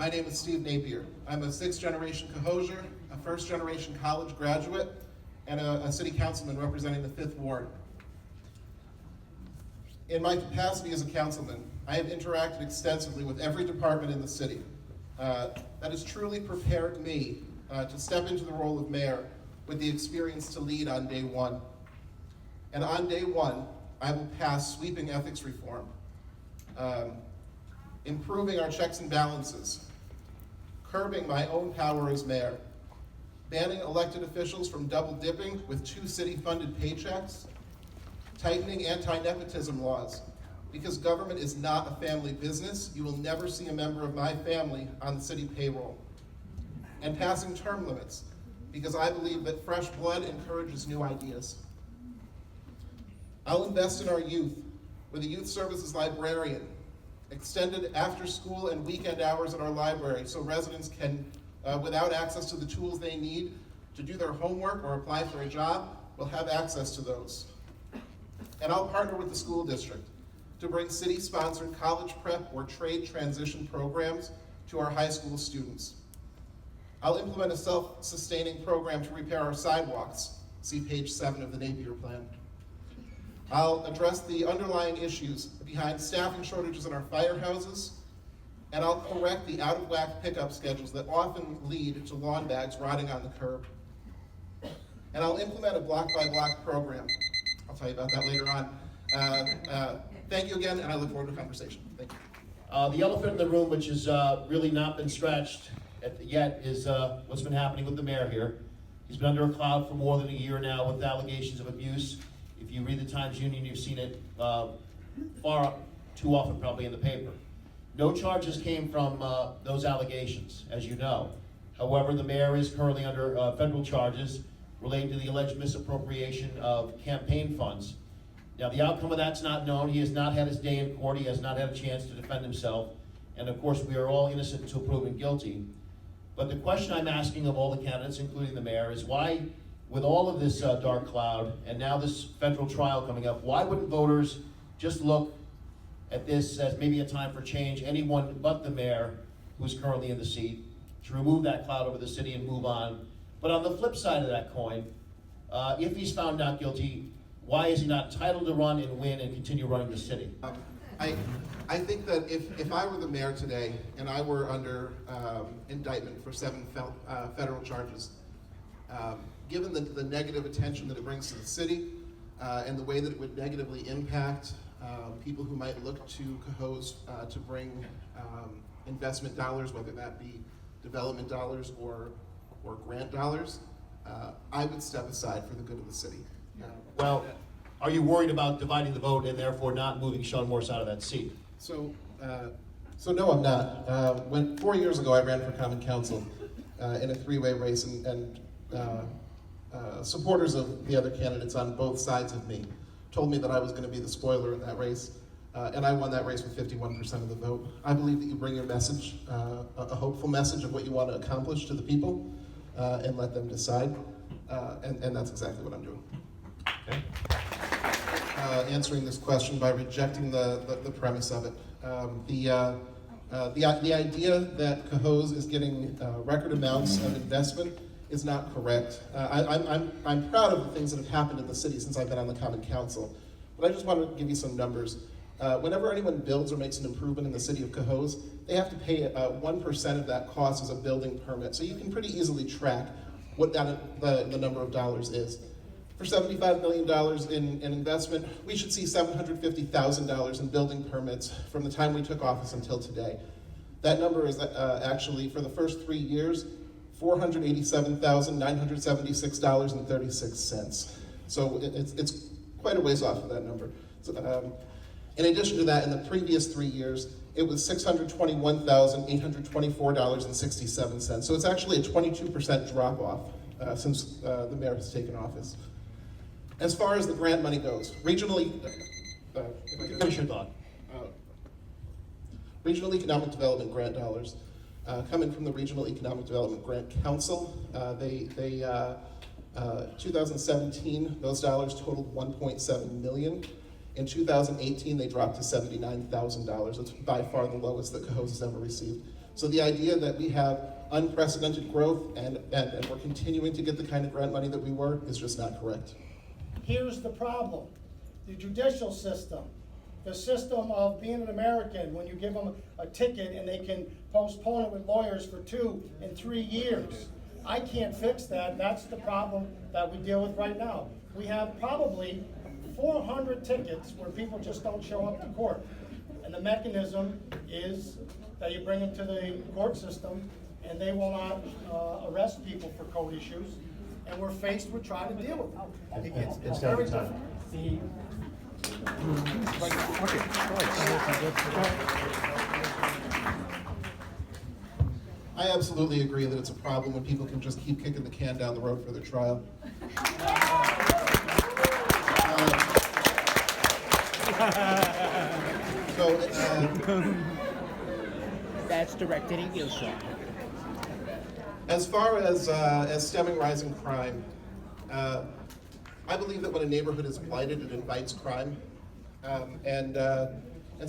My name is Steve Napier. I'm a sixth-generation Cohoesier, a first-generation college graduate, and a city councilman representing the 5th Ward. In my capacity as a councilman, I have interacted extensively with every department in the city. That has truly prepared me to step into the role of mayor with the experience to lead on day one. And on day one, I will pass sweeping ethics reform, improving our checks and balances, curbing my own power as mayor, banning elected officials from double dipping with 2 city-funded paychecks, tightening anti-nepotism laws. Because government is not a family business, you will never see a member of my family on the city payroll. And passing term limits, because I believe that fresh blood encourages new ideas. I'll invest in our youth with a youth services librarian, extended after-school and weekend hours at our library so residents can, without access to the tools they need to do their homework or apply for a job, will have access to those. And I'll partner with the school district to bring city-sponsored college prep or trade transition programs to our high school students. I'll implement a self-sustaining program to repair our sidewalks. See page 7 of the Napier Plan. I'll address the underlying issues behind staffing shortages in our firehouses, and I'll correct the out-of-whack pickup schedules that often lead to lawn bags rotting on the curb. And I'll implement a block-by-block program. I'll tell you about that later on. Thank you again, and I look forward to the conversation. Thank you. The elephant in the room, which has really not been scratched yet, is what's been happening with the mayor here. He's been under a cloud for more than a year now with allegations of abuse. If you read the Times-Union, you've seen it far too often probably in the paper. No charges came from those allegations, as you know. However, the mayor is currently under federal charges relating to the alleged misappropriation of campaign funds. Now, the outcome of that's not known. He has not had his day in court. He has not had a chance to defend himself. And of course, we are all innocent until proven guilty. But the question I'm asking of all the candidates, including the mayor, is why, with all of this dark cloud and now this federal trial coming up, why wouldn't voters just look at this as maybe a time for change, anyone but the mayor who's currently in the seat, to remove that cloud over the city and move on? But on the flip side of that coin, if he's found not guilty, why is he not entitled to run and win and continue running the city? I think that if I were the mayor today and I were under indictment for 7 federal charges, given the negative attention that it brings to the city and the way that it would negatively impact people who might look to Cohoes to bring investment dollars, whether that be development dollars or grant dollars, I would step aside for the good of the city. Well, are you worried about dividing the vote and therefore not moving Sean Morse out of that seat? So no, I'm not. 4 years ago, I ran for common council in a 3-way race, and supporters of the other candidates on both sides of me told me that I was going to be the spoiler in that race, and I won that race with 51% of the vote. I believe that you bring your message, a hopeful message of what you want to accomplish to the people, and let them decide, and that's exactly what I'm doing. Okay. Answering this question by rejecting the premise of it. The idea that Cohoes is getting record amounts of investment is not correct. I'm proud of the things that have happened in the city since I've been on the Common Council, but I just want to give you some numbers. Whenever anyone builds or makes an improvement in the city of Cohoes, they have to pay 1% of that cost as a building permit, so you can pretty easily track what the number of dollars is. For $75 million in investment, we should see $750,000 in building permits from the time we took office until today. That number is actually, for the first 3 years, $487,976.36. So it's quite a ways off of that number. So, in addition to that, in the previous 3 years, it was $621,824.67. So it's actually a 22% drop off since the mayor has taken office. As far as the grant money goes, regionally, Finish your thought. Regional Economic Development grant dollars coming from the Regional Economic Development Grant Council. 2017, those dollars totaled $1.7 million. In 2018, they dropped to $79,000. That's by far the lowest that Cohoes has ever received. So the idea that we have unprecedented growth and we're continuing to get the kind of grant money that we were is just not correct. Here's the problem. The judicial system, the system of being an American, when you give them a ticket and they can postpone it with lawyers for 2 and 3 years. I can't fix that. That's the problem that we deal with right now. We have probably 400 tickets where people just don't show up to court. And the mechanism is that you bring them to the court system and they will not arrest people for code issues. And we're faced with trying to deal with them. It's very tough. I absolutely agree that it's a problem when people can just keep kicking the can down the road for their trial. That's directed at you, sir. As far as stemming rising crime, I believe that when a neighborhood is blighted, it invites crime. And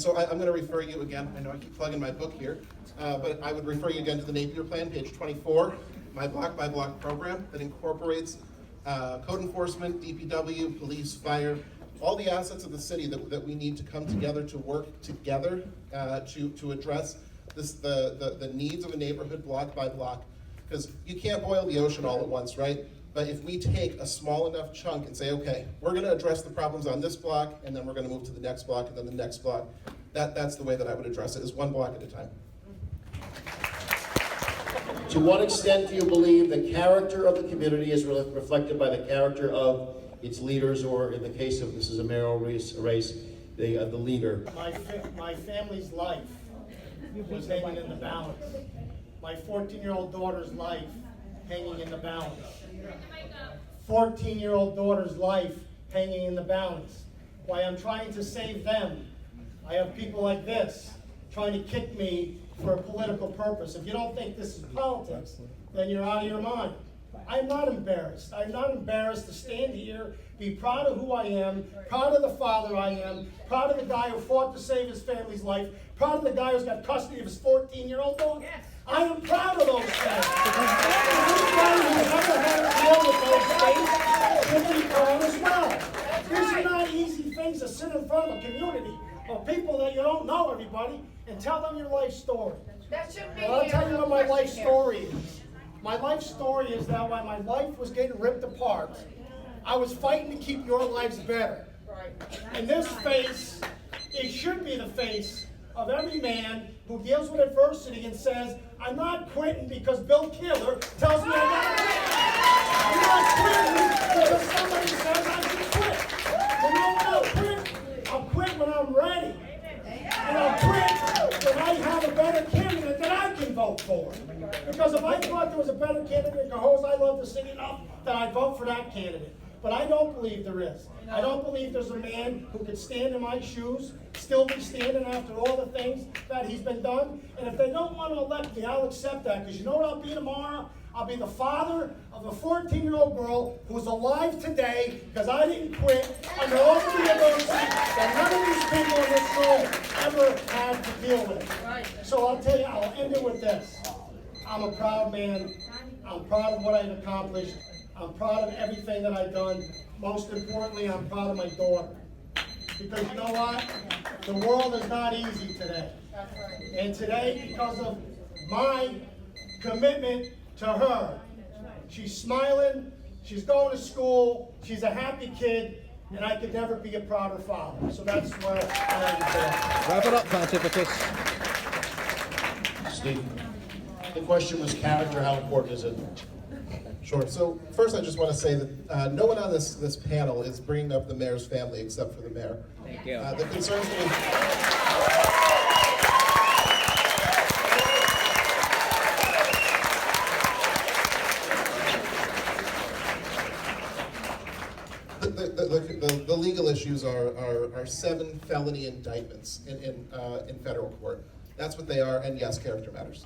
so I'm going to refer you again, I know I keep plugging my book here, but I would refer you again to the Napier Plan, page 24, my block-by-block program that incorporates code enforcement, DPW, police, fire, all the assets of the city that we need to come together to work together to address the needs of a neighborhood block by block. Because you can't boil the ocean all at once, right? But if we take a small enough chunk and say, okay, we're gonna address the problems on this block, and then we're gonna move to the next block, and then the next block, that's the way that I would address it, is one block at a time. To what extent do you believe the character of the community is reflected by the character of its leaders, or in the case of, this is a mayoral race, the leader? My family's life was hanging in the balance. My 14-year-old daughter's life hanging in the balance. 14-year-old daughter's life hanging in the balance. While I'm trying to save them, I have people like this trying to kick me for a political purpose. If you don't think this is politics, then you're out of your mind. I'm not embarrassed. I'm not embarrassed to stand here, be proud of who I am, proud of the father I am, proud of the guy who fought to save his family's life, proud of the guy who's got custody of his 14-year-old daughter. I am proud of those things. Anybody who's ever had to deal with those things should be proud as well. These are not easy things to sit in front of a community of people that you don't know, everybody, and tell them your life story. That should be. Well, I'll tell you what my life story is. My life story is that while my life was getting ripped apart, I was fighting to keep your lives better. And this face, it should be the face of every man who deals with adversity and says, I'm not quitting because Bill Killer tells me I gotta quit. I'm not quitting because somebody says I should quit. You know when I'll quit? I'll quit when I'm ready. And I'll quit when I have a better candidate that I can vote for. Because if I thought there was a better candidate in Cohoes, I love the city enough that I'd vote for that candidate. But I don't believe there is. I don't believe there's a man who could stand in my shoes, still be standing after all the things that he's been done. And if they don't want to elect me, I'll accept that. Because you know what I'll be tomorrow? I'll be the father of a 14-year-old girl who's alive today because I didn't quit under all the adversity that none of these people in this room ever had to deal with. So I'll tell you, I'll end it with this. I'm a proud man. I'm proud of what I've accomplished. I'm proud of everything that I've done. Most importantly, I'm proud of my daughter. Because you know what? The world is not easy today. And today, because of my commitment to her, she's smiling, she's going to school, she's a happy kid, and I could never be a prouder father. So that's where I am today. Wrap it up, Pontificus. Steve, the question was character. How important is it? Sure. So first, I just want to say that no one on this panel is bringing up the mayor's family except for the mayor. Thank you. The concerns the legal issues are 7 felony indictments in federal court. That's what they are, and yes, character matters.